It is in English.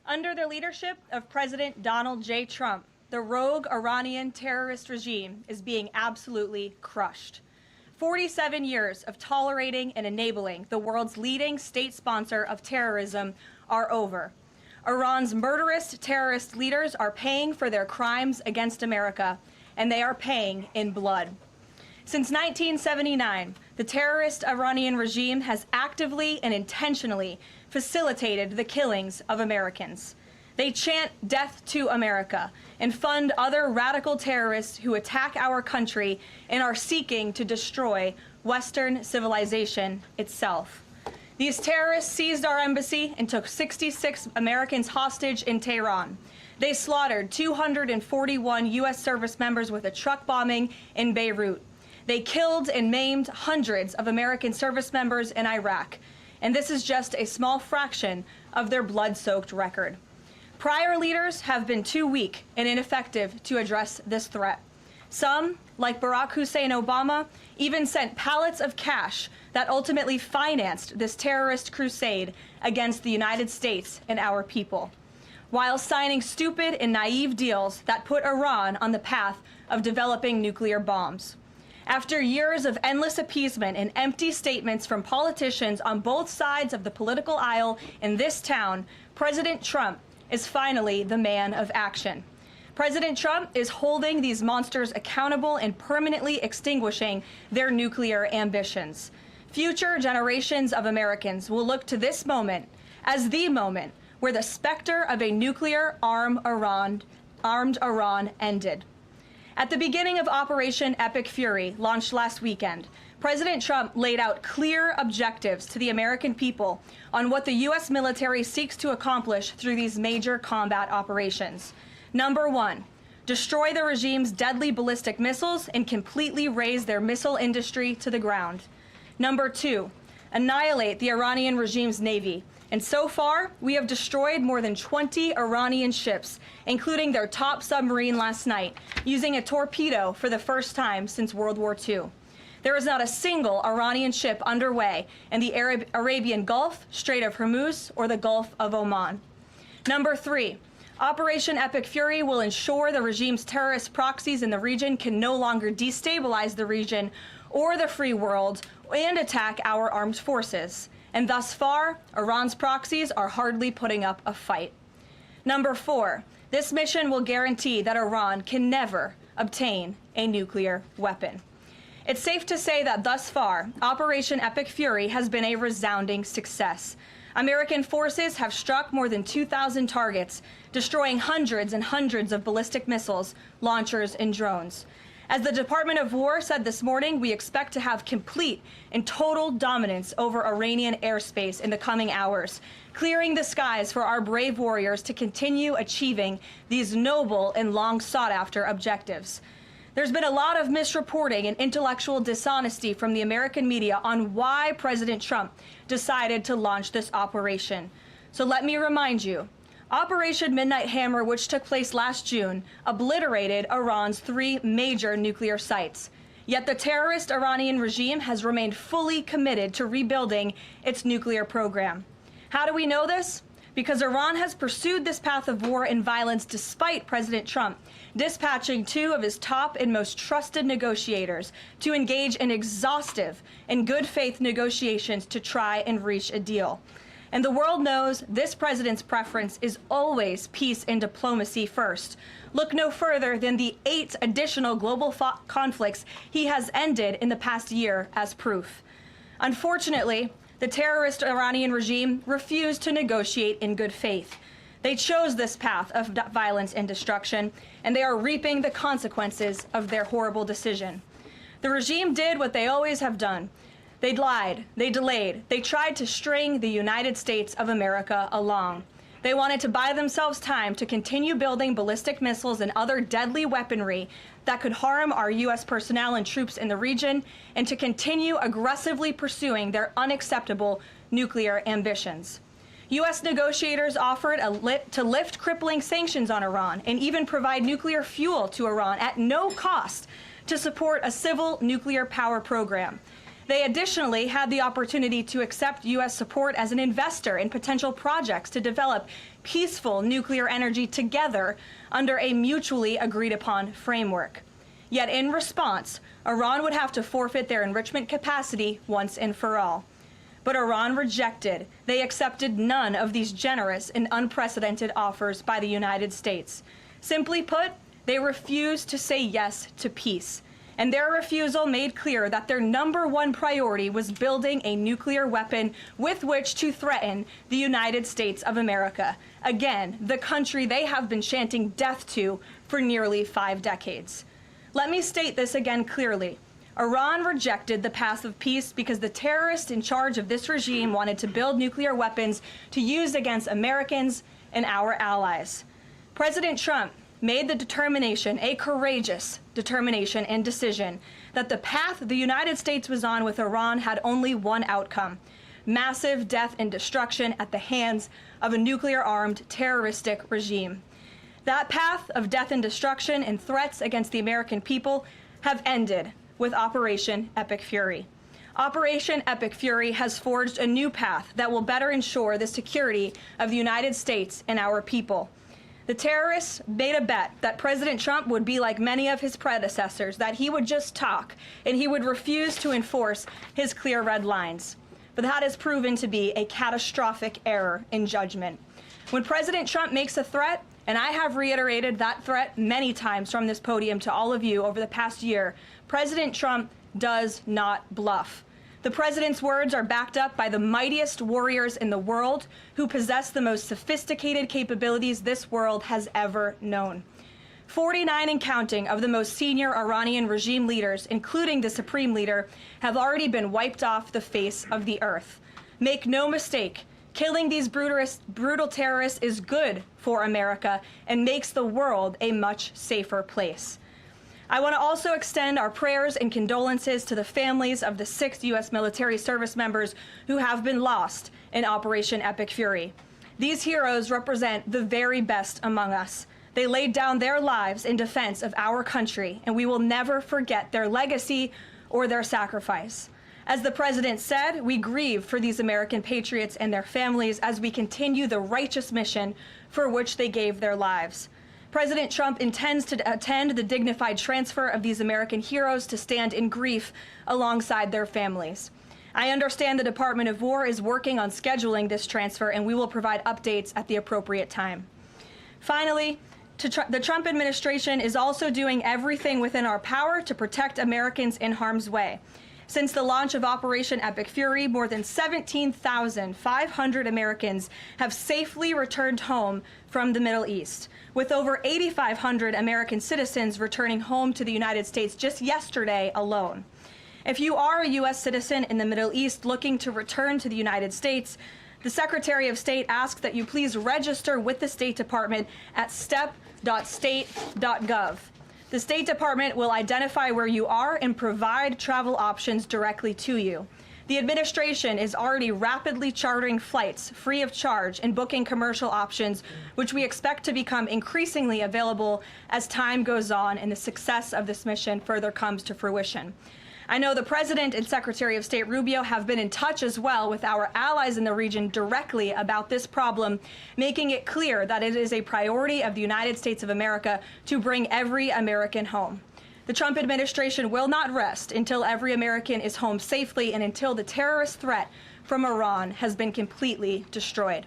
Under the leadership of President Donald J. Trump, the rogue Iranian terrorist regime is being absolutely crushed. 47 years of tolerating and enabling the world's leading state sponsor of terrorism are over. Iran's murderous terrorist leaders are paying for their crimes against America, and they are paying in blood. Since 1979, the terrorist Iranian regime has actively and intentionally facilitated the killings of Americans. They chant death to America and fund other radical terrorists who attack our country and are seeking to destroy Western civilization itself. These terrorists seized our embassy and took 66 Americans hostage in Tehran. They slaughtered 241 U.S. service members with a truck bombing in Beirut. They killed and maimed hundreds of American service members in Iraq. And this is just a small fraction of their blood-soaked record. Prior leaders have been too weak and ineffective to address this threat. Some, like Barack Hussein Obama, even sent pallets of cash that ultimately financed this terrorist crusade against the United States and our people, while signing stupid and naive deals that put Iran on the path of developing nuclear bombs. After years of endless appeasement and empty statements from politicians on both sides of the political aisle in this town, President Trump is finally the man of action. President Trump is holding these monsters accountable and permanently extinguishing their nuclear ambitions. Future generations of Americans will look to this moment as the moment where the specter of a nuclear armed Iran ended. At the beginning of Operation Epic Fury, launched last weekend, President Trump laid out clear objectives to the American people on what the U.S. military seeks to accomplish through these major combat operations. Number one, destroy the regime's deadly ballistic missiles and completely raze their missile industry to the ground. Number two, annihilate the Iranian regime's navy. And so far, we have destroyed more than 20 Iranian ships, including their top submarine last night, using a torpedo for the first time since World War II. There is not a single Iranian ship underway in the Arabian Gulf, Strait of Hormuz, or the Gulf of Oman. Number three, Operation Epic Fury will ensure the regime's terrorist proxies in the region can no longer destabilize the region or the free world and attack our armed forces. And thus far, Iran's proxies are hardly putting up a fight. Number four, this mission will guarantee that Iran can never obtain a nuclear weapon. It's safe to say that thus far, Operation Epic Fury has been a resounding success. American forces have struck more than 2,000 targets, destroying hundreds and hundreds of ballistic missiles, launchers, and drones. As the Department of War said this morning, we expect to have complete and total dominance over Iranian airspace in the coming hours, clearing the skies for our brave warriors to continue achieving these noble and long sought-after objectives. There's been a lot of misreporting and intellectual dishonesty from the American media on why President Trump decided to launch this operation. So let me remind you, Operation Midnight Hammer, which took place last June, obliterated Iran's 3 major nuclear sites. Yet the terrorist Iranian regime has remained fully committed to rebuilding its nuclear program. How do we know this? Because Iran has pursued this path of war and violence despite President Trump dispatching 2 of his top and most trusted negotiators to engage in exhaustive and good faith negotiations to try and reach a deal. And the world knows this president's preference is always peace and diplomacy first. Look no further than the 8 additional global conflicts he has ended in the past year as proof. Unfortunately, the terrorist Iranian regime refused to negotiate in good faith. They chose this path of violence and destruction, and they are reaping the consequences of their horrible decision. The regime did what they always have done. They lied, they delayed, they tried to string the United States of America along. They wanted to buy themselves time to continue building ballistic missiles and other deadly weaponry that could harm our U.S. personnel and troops in the region, and to continue aggressively pursuing their unacceptable nuclear ambitions. U.S. negotiators offered to lift crippling sanctions on Iran and even provide nuclear fuel to Iran at no cost to support a civil nuclear power program. They additionally had the opportunity to accept U.S. support as an investor in potential projects to develop peaceful nuclear energy together under a mutually agreed upon framework. Yet in response, Iran would have to forfeit their enrichment capacity once and for all. But Iran rejected. They accepted none of these generous and unprecedented offers by the United States. Simply put, they refused to say yes to peace. And their refusal made clear that their #1 priority was building a nuclear weapon with which to threaten the United States of America. Again, the country they have been chanting death to for nearly 5 decades. Let me state this again clearly. Iran rejected the path of peace because the terrorists in charge of this regime wanted to build nuclear weapons to use against Americans and our allies. President Trump made the determination, a courageous determination and decision, that the path the United States was on with Iran had only one outcome: massive death and destruction at the hands of a nuclear-armed terroristic regime. That path of death and destruction and threats against the American people have ended with Operation Epic Fury. Operation Epic Fury has forged a new path that will better ensure the security of the United States and our people. The terrorists made a bet that President Trump would be like many of his predecessors, that he would just talk and he would refuse to enforce his clear red lines. But that has proven to be a catastrophic error in judgment. When President Trump makes a threat, and I have reiterated that threat many times from this podium to all of you over the past year, President Trump does not bluff. The president's words are backed up by the mightiest warriors in the world who possess the most sophisticated capabilities this world has ever known. 49 and counting of the most senior Iranian regime leaders, including the supreme leader, have already been wiped off the face of the earth. Make no mistake, killing these brutal terrorists is good for America and makes the world a much safer place. I want to also extend our prayers and condolences to the families of the 6 U.S. military service members who have been lost in Operation Epic Fury. These heroes represent the very best among us. They laid down their lives in defense of our country, and we will never forget their legacy or their sacrifice. As the president said, we grieve for these American patriots and their families as we continue the righteous mission for which they gave their lives. President Trump intends to attend the dignified transfer of these American heroes to stand in grief alongside their families. I understand the Department of War is working on scheduling this transfer, and we will provide updates at the appropriate time. Finally, the Trump administration is also doing everything within our power to protect Americans in harm's way. Since the launch of Operation Epic Fury, more than 17,500 Americans have safely returned home from the Middle East, with over 8,500 American citizens returning home to the United States just yesterday alone. If you are a U.S. citizen in the Middle East looking to return to the United States, the Secretary of State asks that you please register with the State Department at step.state.gov. The State Department will identify where you are and provide travel options directly to you. The administration is already rapidly chartering flights free of charge and booking commercial options, which we expect to become increasingly available as time goes on and the success of this mission further comes to fruition. I know the President and Secretary of State Rubio have been in touch as well with our allies in the region directly about this problem, making it clear that it is a priority of the United States of America to bring every American home. The Trump administration will not rest until every American is home safely and until the terrorist threat from Iran has been completely destroyed.